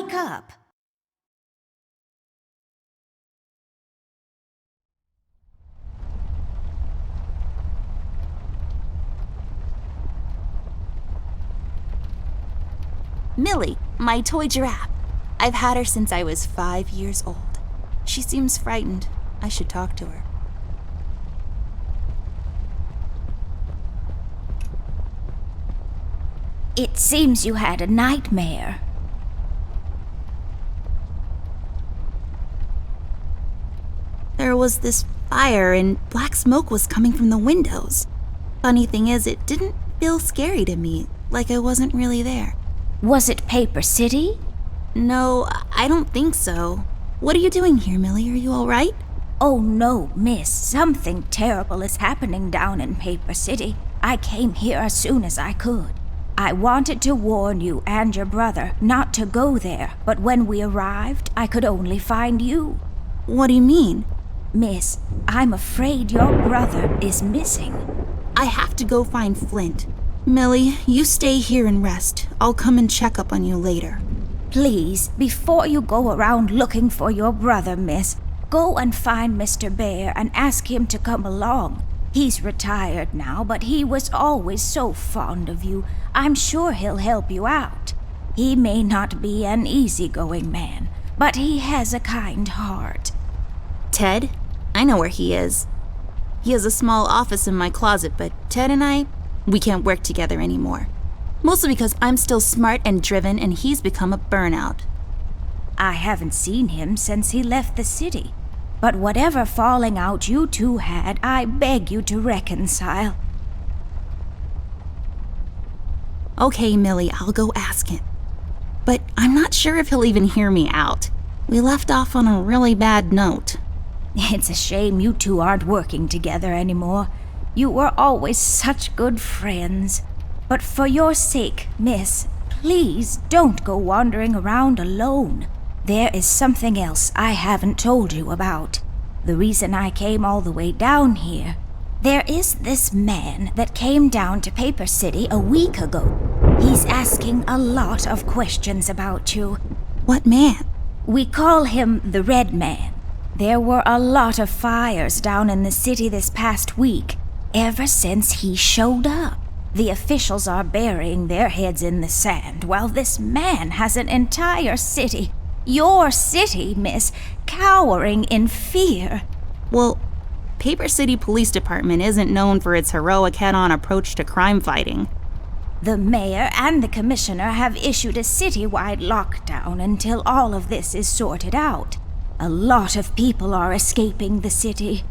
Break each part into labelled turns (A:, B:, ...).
A: wake up!
B: Millie, my toy giraffe. I've had her since I was 5 years old. She seems frightened. I should talk to her.
A: It seems you had a nightmare.
B: There was this fire and black smoke was coming from the windows. Funny thing is, it didn't feel scary to me, like I wasn't really there.
A: Was it Paper City?
B: No, I don't think so. What are you doing here, Millie? Are you all right?
A: Oh no, miss. Something terrible is happening down in Paper City. I came here as soon as I could. I wanted to warn you and your brother not to go there, but when we arrived, I could only find you.
B: What do you mean?
A: Miss, I'm afraid your brother is missing.
B: I have to go find Flint. Millie, you stay here and rest. I'll come and check up on you later.
A: Please, before you go around looking for your brother, miss, go and find Mr. Bear and ask him to come along. He's retired now, but he was always so fond of you. I'm sure he'll help you out. He may not be an easygoing man, but he has a kind heart.
B: Ted? I know where he is. He has a small office in my closet, but Ted and we can't work together anymore. Mostly because I'm still smart and driven and he's become a burnout.
A: I haven't seen him since he left the city. But whatever falling out you two had, I beg you to reconcile.
B: Okay, Millie, I'll go ask him. But I'm not sure if he'll even hear me out. We left off on a really bad note.
A: It's a shame you two aren't working together anymore. You were always such good friends. But for your sake, miss, please don't go wandering around alone. There is something else I haven't told you about. The reason I came all the way down here. There is this man that came down to Paper City a week ago. He's asking a lot of questions about you.
B: What man?
A: We call him the Red Man. There were a lot of fires down in the city this past week, ever since he showed up. The officials are burying their heads in the sand, while this man has an entire city, your city, miss, cowering in fear.
B: Well, Paper City Police Department isn't known for its heroic head-on approach to crime fighting.
A: The mayor and the commissioner have issued a citywide lockdown until all of this is sorted out. A lot of people are escaping the city.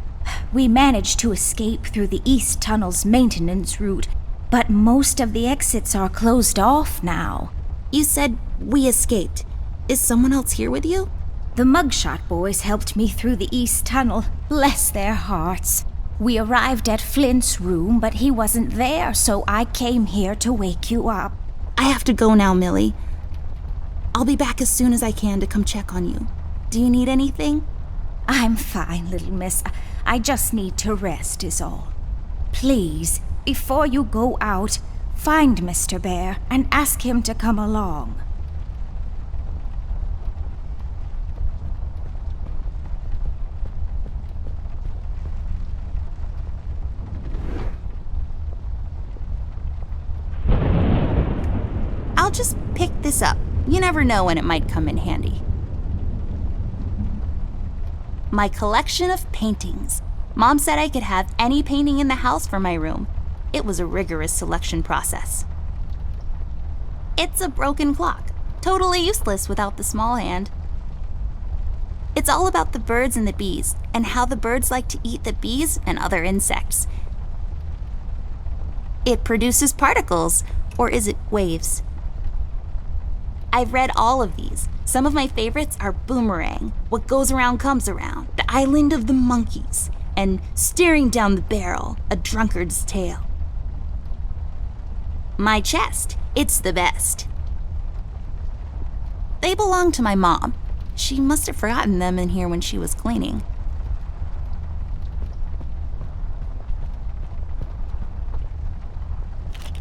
A: We managed to escape through the East Tunnel's maintenance route, but most of the exits are closed off now.
B: You said we escaped. Is someone else here with you?
A: The Mugshot boys helped me through the East Tunnel. Bless their hearts. We arrived at Flint's room, but he wasn't there, so I came here to wake you up.
B: I have to go now, Millie. I'll be back as soon as I can to come check on you. Do you need anything?
A: I'm fine, little miss. I just need to rest is all. Please, before you go out, find Mr. Bear and ask him to come along.
B: I'll just pick this up. You never know when it might come in handy. My collection of paintings. Mom said I could have any painting in the house for my room. It was a rigorous selection process. It's a broken clock, totally useless without the small hand. It's all about the birds and the bees, and how the birds like to eat the bees and other insects. It produces particles, or is it waves? I've read all of these. Some of my favorites are Boomerang, What Goes Around Comes Around, The Island of the Monkeys, and Staring Down the Barrel, A Drunkard's Tale. My chest, it's the best. They belong to my mom. She must have forgotten them in here when she was cleaning.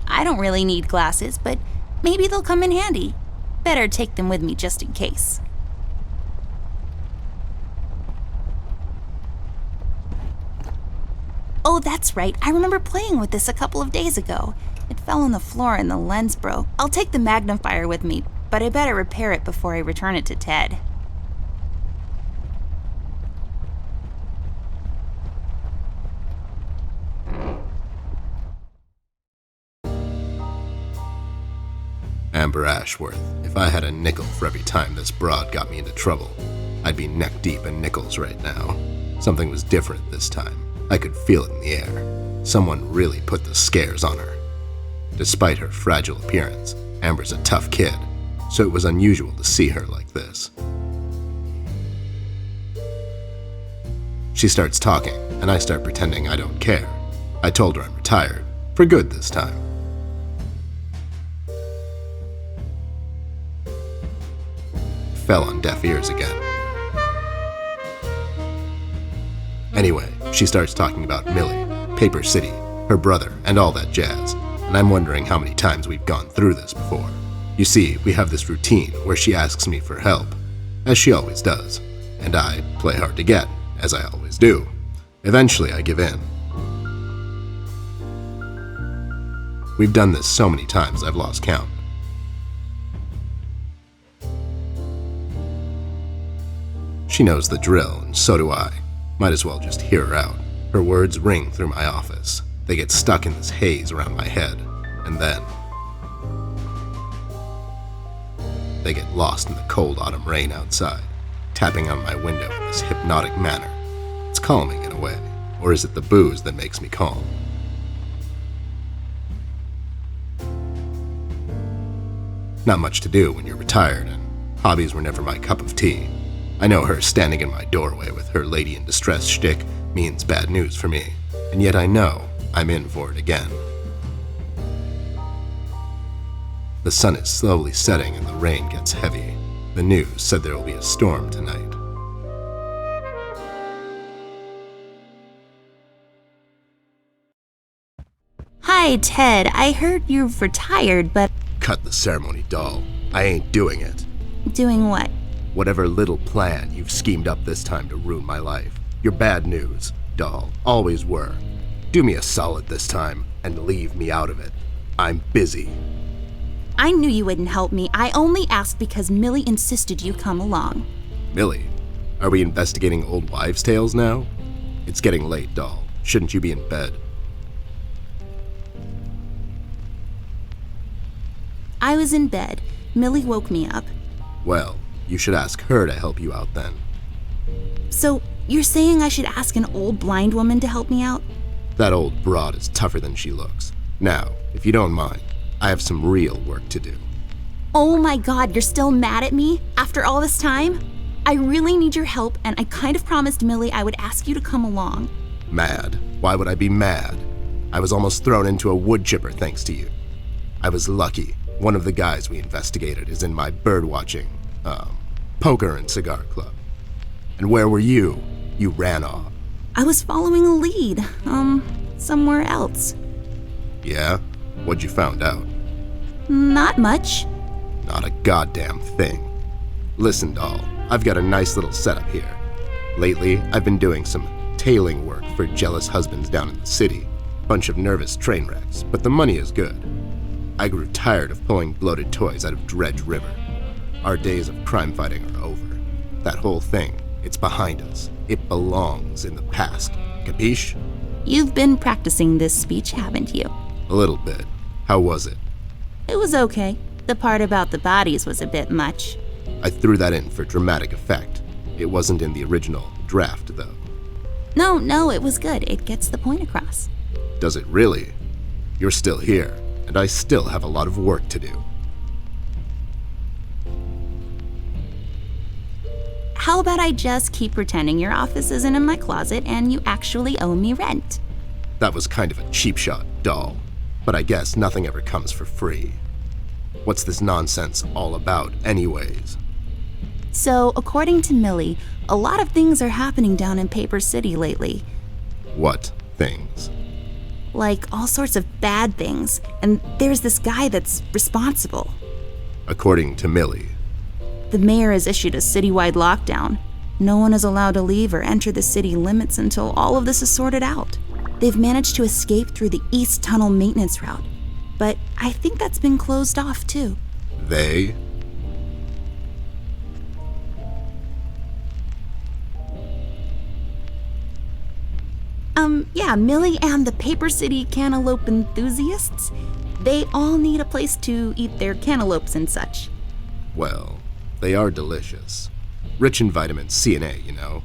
B: I don't really need glasses, but maybe they'll come in handy. Better take them with me just in case. Oh, that's right. I remember playing with this a couple of days ago. It fell on the floor and the lens broke. I'll take the magnifier with me, but I better repair it before I return it to Ted.
C: Amber Ashworth, if I had a nickel for every time this broad got me into trouble, I'd be neck deep in nickels right now. Something was different this time. I could feel it in the air. Someone really put the scares on her. Despite her fragile appearance, Amber's a tough kid, so it was unusual to see her like this. She starts talking, and I start pretending I don't care. I told her I'm retired, for good this time. Fell on deaf ears again. Anyway, she starts talking about Millie, Paper City, her brother, and all that jazz, and I'm wondering how many times we've gone through this before. You see, we have this routine where she asks me for help, as she always does, and I play hard to get, as I always do. Eventually, I give in. We've done this so many times I've lost count. She knows the drill, and so do I. Might as well just hear her out. Her words ring through my office. They get stuck in this haze around my head, and then they get lost in the cold autumn rain outside, tapping on my window in this hypnotic manner. It's calming in a way, or is it the booze that makes me calm? Not much to do when you're retired, and hobbies were never my cup of tea. I know her standing in my doorway with her lady in distress shtick means bad news for me, and yet I know I'm in for it again. The sun is slowly setting and the rain gets heavy. The news said there will be a storm tonight.
B: Hi, Ted. I heard you've retired, but...
C: Cut the ceremony, doll. I ain't doing it.
B: Doing what?
C: Whatever little plan you've schemed up this time to ruin my life. You're bad news, doll. Always were. Do me a solid this time and leave me out of it. I'm busy.
B: I knew you wouldn't help me. I only asked because Millie insisted you come along.
C: Millie, are we investigating old wives' tales now? It's getting late, doll. Shouldn't you be in bed?
B: I was in bed. Millie woke me up.
C: Well, you should ask her to help you out then.
B: So, you're saying I should ask an old blind woman to help me out?
C: That old broad is tougher than she looks. Now, if you don't mind, I have some real work to do.
B: Oh my god, you're still mad at me? After all this time? I really need your help, and I kind of promised Millie I would ask you to come along.
C: Mad? Why would I be mad? I was almost thrown into a wood chipper thanks to you. I was lucky. One of the guys we investigated is in my birdwatching, poker and cigar club. And where were you? You ran off.
B: I was following a lead, somewhere else.
C: Yeah? What'd you found out?
B: Not much.
C: Not a goddamn thing. Listen, doll, I've got a nice little setup here. Lately, I've been doing some tailing work for jealous husbands down in the city. Bunch of nervous train wrecks, but the money is good. I grew tired of pulling bloated toys out of Dredge River. Our days of crime fighting are over. That whole thing, it's behind us. It belongs in the past. Capiche?
B: You've been practicing this speech, haven't you?
C: A little bit. How was it?
B: It was okay. The part about the bodies was a bit much.
C: I threw that in for dramatic effect. It wasn't in the original draft, though.
B: No, it was good. It gets the point across.
C: Does it really? You're still here, and I still have a lot of work to do.
B: How about I just keep pretending your office isn't in my closet and you actually owe me rent?
C: That was kind of a cheap shot, doll. But I guess nothing ever comes for free. What's this nonsense all about, anyways?
B: So, according to Millie, a lot of things are happening down in Paper City lately.
C: What things?
B: Like all sorts of bad things. And there's this guy that's responsible.
C: According to Millie.
B: The mayor has issued a citywide lockdown. No one is allowed to leave or enter the city limits until all of this is sorted out. They've managed to escape through the East Tunnel maintenance route, but I think that's been closed off too.
C: They?
B: Yeah, Millie and the Paper City cantaloupe enthusiasts, they all need a place to eat their cantaloupes and such.
C: Well, they are delicious. Rich in vitamins C and A, you know.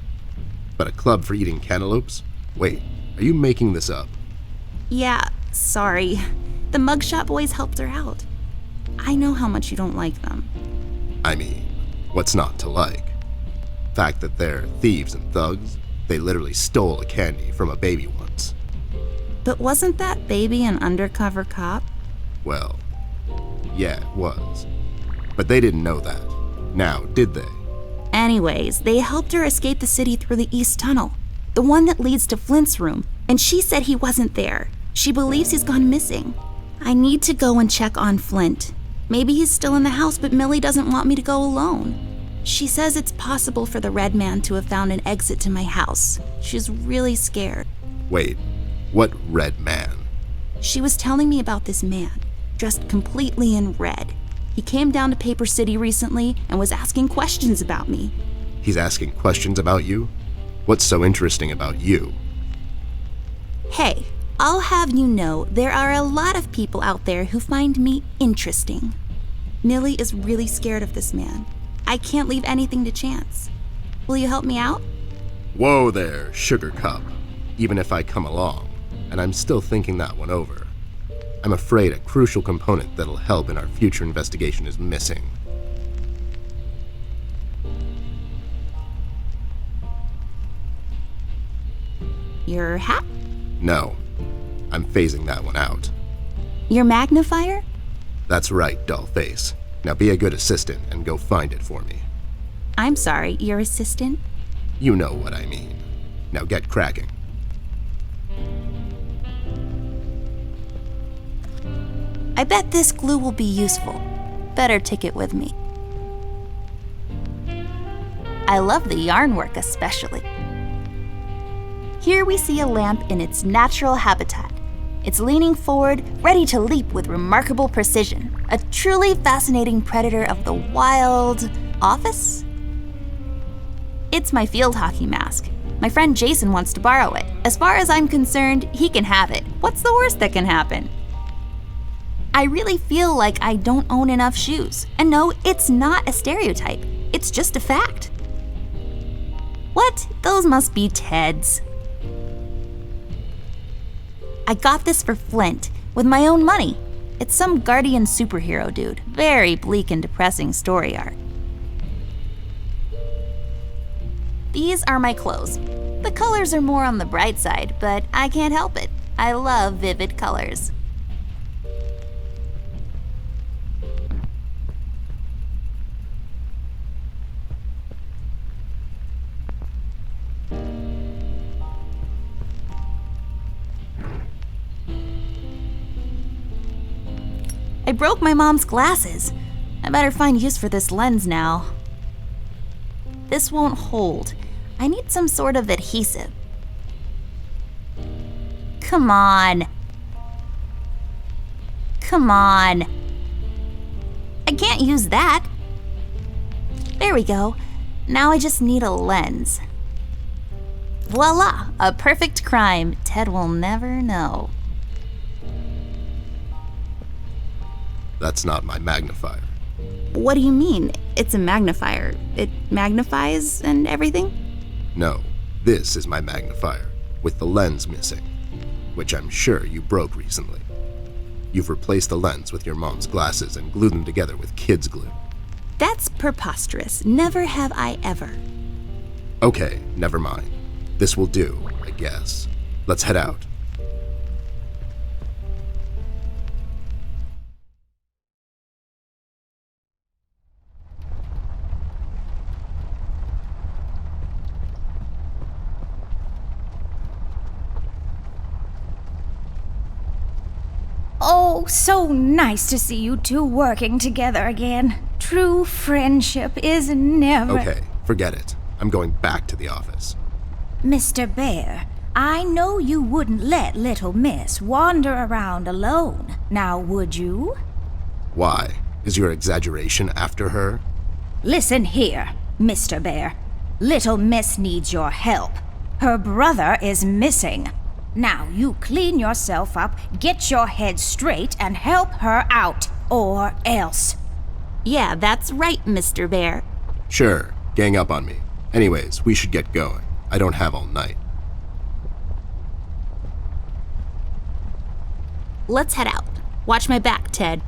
C: But a club for eating cantaloupes? Wait, are you making this up?
B: Yeah, sorry. The mugshot boys helped her out. I know how much you don't like them.
C: I mean, what's not to like? Fact that they're thieves and thugs? They literally stole a candy from a baby once.
B: But wasn't that baby an undercover cop?
C: Well, yeah, it was. But they didn't know that. Now, did they?
B: Anyways, they helped her escape the city through the East Tunnel, the one that leads to Flint's room, and she said he wasn't there. She believes he's gone missing. I need to go and check on Flint. Maybe he's still in the house, but Millie doesn't want me to go alone. She says it's possible for the Red Man to have found an exit to my house. She's really scared.
C: Wait, what Red Man?
B: She was telling me about this man, dressed completely in red. He came down to Paper City recently and was asking questions about me.
C: He's asking questions about you? What's so interesting about you?
B: Hey, I'll have you know there are a lot of people out there who find me interesting. Millie is really scared of this man. I can't leave anything to chance. Will you help me out?
C: Whoa there, Sugar Cup. Even if I come along, and I'm still thinking that one over. I'm afraid a crucial component that'll help in our future investigation is missing.
B: Your hat?
C: No, I'm phasing that one out.
B: Your magnifier?
C: That's right, Dollface. Now be a good assistant and go find it for me.
B: I'm sorry, your assistant?
C: You know what I mean. Now get cracking.
B: I bet this glue will be useful. Better take it with me. I love the yarn work especially. Here we see a lamp in its natural habitat. It's leaning forward, ready to leap with remarkable precision. A truly fascinating predator of the wild office? It's my field hockey mask. My friend Jason wants to borrow it. As far as I'm concerned, he can have it. What's the worst that can happen? I really feel like I don't own enough shoes. And no, it's not a stereotype. It's just a fact. What? Those must be Ted's. I got this for Flint, with my own money. It's some guardian superhero dude. Very bleak and depressing story arc. These are my clothes. The colors are more on the bright side, but I can't help it. I love vivid colors. I broke my mom's glasses. I better find use for this lens now. This won't hold. I need some sort of adhesive. Come on. Come on. I can't use that. There we go. Now I just need a lens. Voila! A perfect crime Ted will never know.
C: That's not my magnifier.
B: What do you mean? It's a magnifier. It magnifies and everything?
C: No, this is my magnifier, with the lens missing, which I'm sure you broke recently. You've replaced the lens with your mom's glasses and glued them together with kids' glue.
B: That's preposterous. Never have I ever.
C: Okay, never mind. This will do, I guess. Let's head out.
A: Oh, Oh, so nice to see you two working together again. True friendship is never...
C: Okay, forget it. I'm going back to the office.
A: Mr. Bear, I know you wouldn't let little miss wander around alone. Now, would you?
C: Why? Is your exaggeration after her?
A: Listen here, Mr. Bear. Little miss needs your help. Her brother is missing. Now, you clean yourself up, get your head straight, and help her out, or else.
B: Yeah, that's right, Mr. Bear.
C: Sure, gang up on me. Anyways, we should get going. I don't have all night.
B: Let's head out. Watch my back, Ted.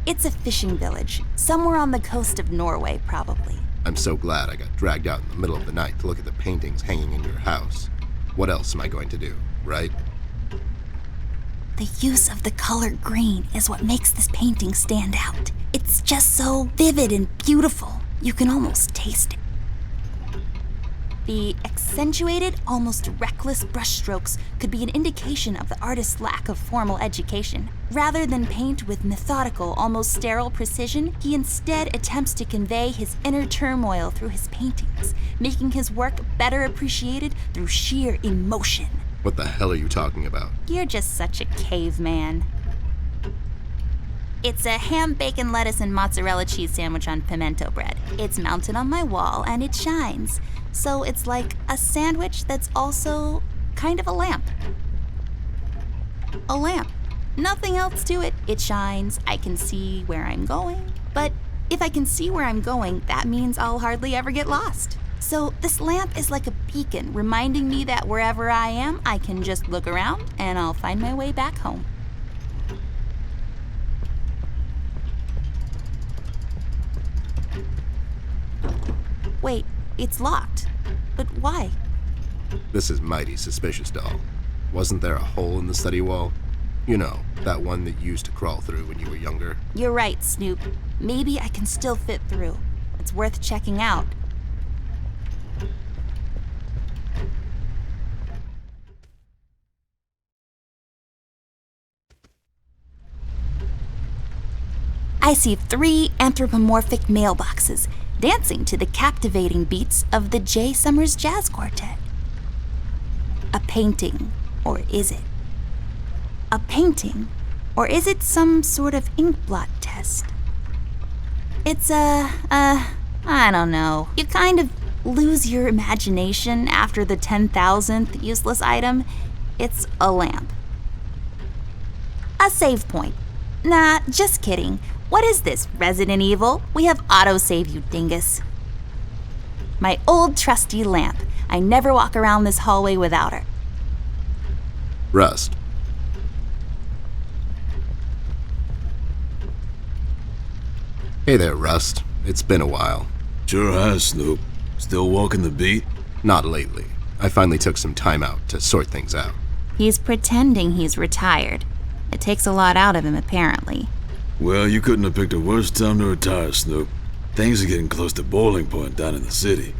B: It's a fishing village, somewhere on the coast of Norway, probably.
C: I'm so glad I got dragged out in the middle of the night to look at the paintings hanging in your house. What else am I going to do, right?
B: The use of the color green is what makes this painting stand out. It's just so vivid and beautiful. You can almost taste it. The accentuated, almost reckless brushstrokes could be an indication of the artist's lack of formal education. Rather than paint with methodical, almost sterile precision, he instead attempts to convey his inner turmoil through his paintings, making his work better appreciated through sheer emotion.
C: What the hell are you talking about?
B: You're just such a caveman. It's a ham, bacon, lettuce, and mozzarella cheese sandwich on pimento bread. It's mounted on my wall and it shines. So it's like a sandwich that's also kind of a lamp. A lamp. Nothing else to it. It shines. I can see where I'm going. But if I can see where I'm going, that means I'll hardly ever get lost. So this lamp is like a beacon, reminding me that wherever I am, I can just look around and I'll find my way back home. Wait, it's locked. But why?
C: This is mighty suspicious, doll. Wasn't there a hole in the study wall? You know, that one that you used to crawl through when you were younger.
B: You're right, Snoop. Maybe I can still fit through. It's worth checking out. I see 3 anthropomorphic mailboxes dancing to the captivating beats of the J. Summers Jazz Quartet. A painting, or is it? A painting, or is it some sort of inkblot test? It's I don't know. You kind of lose your imagination after the 10,000th useless item. It's a lamp. A save point. Nah, just kidding. What is this, Resident Evil? We have autosave, you dingus. My old trusty lamp. I never walk around this hallway without her.
C: Rust. Hey there, Rust. It's been a while.
D: Sure has, Snoop. Still walking the beat?
C: Not lately. I finally took some time out to sort things out.
B: He's pretending he's retired. It takes a lot out of him, apparently.
D: Well, you couldn't have picked a worse time to retire, Snoop. Things are getting close to boiling point down in the city.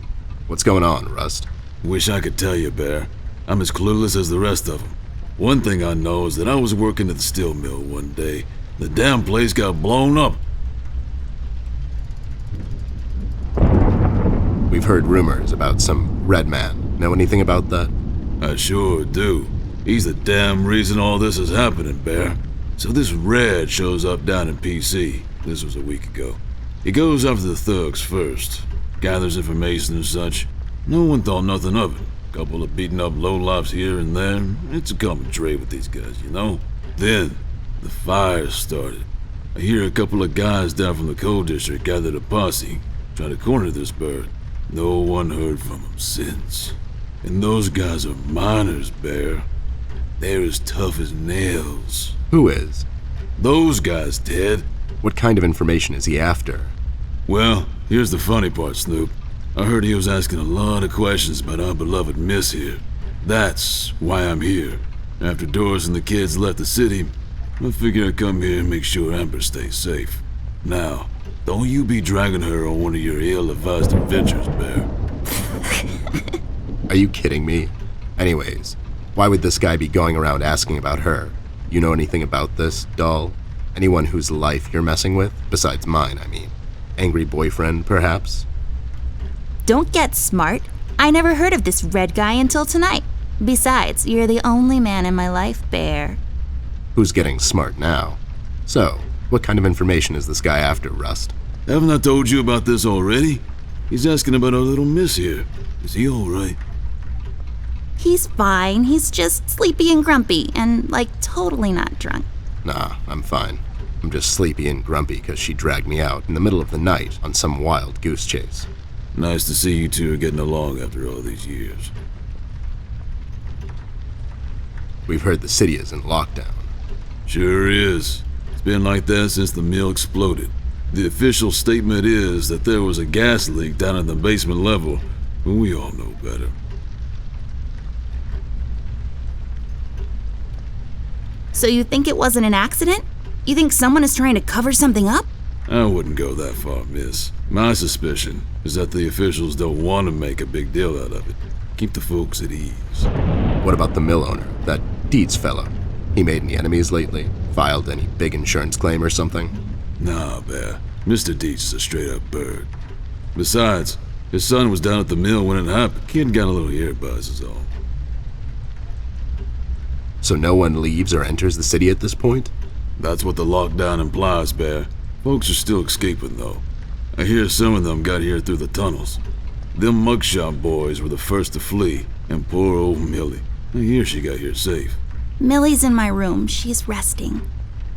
C: What's going on, Rust?
D: Wish I could tell you, Bear. I'm as clueless as the rest of them. One thing I know is that I was working at the steel mill one day. The damn place got blown up.
C: We've heard rumors about some red man. Know anything about that?
D: I sure do. He's the damn reason all this is happening, Bear. So this Red shows up down in PC. This was a week ago. He goes after the thugs first. Gathers information and such. No one thought nothing of it. Couple of beaten up lowlifes here and there. It's a common trade with these guys, you know? Then, the fire started. I hear a couple of guys down from the coal district gathered a posse, trying to corner this bird. No one heard from them since. And those guys are miners, Bear. They're as tough as nails.
C: Who is?
D: Those guys, Ted.
C: What kind of information is he after?
D: Well, here's the funny part, Snoop. I heard he was asking a lot of questions about our beloved Miss here. That's why I'm here. After Doris and the kids left the city, I figured I'd come here and make sure Amber stays safe. Now, don't you be dragging her on one of your ill-advised adventures, Bear.
C: Are you kidding me? Anyways, why would this guy be going around asking about her? You know anything about this, doll? Anyone whose life you're messing with? Besides mine, I mean. Angry boyfriend, perhaps?
B: Don't get smart. I never heard of this red guy until tonight. Besides, you're the only man in my life, Bear.
C: Who's getting smart now? So, what kind of information is this guy after, Rust?
D: Haven't I told you about this already? He's asking about our little miss here. Is he alright?
B: He's fine. He's just sleepy and grumpy and, like, totally not drunk.
C: Nah, I'm fine. I'm just sleepy and grumpy because she dragged me out in the middle of the night on some wild goose chase.
D: Nice to see you two are getting along after all these years.
C: We've heard the city is in lockdown.
D: Sure is. It's been like that since the mill exploded. The official statement is that there was a gas leak down at the basement level, but we all know better.
B: So you think it wasn't an accident? You think someone is trying to cover something up?
D: I wouldn't go that far, miss. My suspicion is that the officials don't want to make a big deal out of it. Keep the folks at ease.
C: What about the mill owner, that Dietz fellow? He made any enemies lately? Filed any big insurance claim or something?
D: Nah, Bear. Mr. Dietz is a straight-up bird. Besides, his son was down at the mill when it happened. Kid got a little ear buzz is all.
C: So no one leaves or enters the city at this point?
D: That's what the lockdown implies, Bear. Folks are still escaping, though. I hear some of them got here through the tunnels. Them mugshot boys were the first to flee, and poor old Millie. I hear she got here safe.
B: Millie's in my room. She's resting.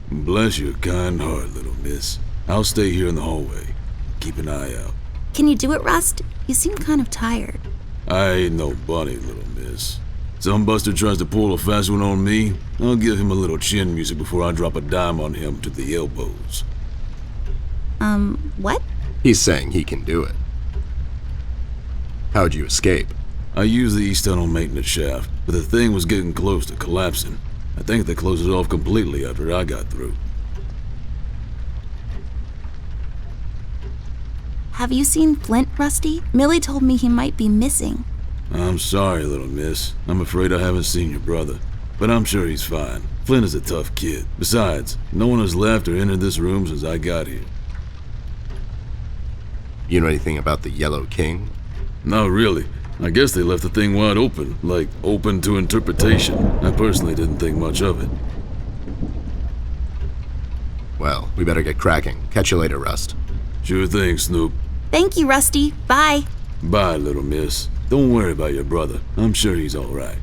D: Bless your kind heart, little miss. I'll stay here in the hallway. Keep an eye out.
B: Can you do it, Rust? You seem kind of tired.
D: I ain't no bunny, little miss. Some buster tries to pull a fast one on me, I'll give him a little chin music before I drop a dime on him to the elbows.
B: What?
C: He's saying he can do it. How'd you escape?
D: I used the East Tunnel maintenance shaft, but the thing was getting close to collapsing. I think they closed it off completely after I got through.
B: Have you seen Flint, Rusty? Millie told me he might be missing.
D: I'm sorry, little miss. I'm afraid I haven't seen your brother. But I'm sure he's fine. Flint is a tough kid. Besides, no one has left or entered this room since I got here.
C: You know anything about the Yellow King?
D: Not really. I guess they left the thing wide open, like open to interpretation. I personally didn't think much of it.
C: Well, we better get cracking. Catch you later, Rust.
D: Sure thing, Snoop.
B: Thank you, Rusty. Bye.
D: Bye, little miss. Don't worry about your brother. I'm sure he's all right.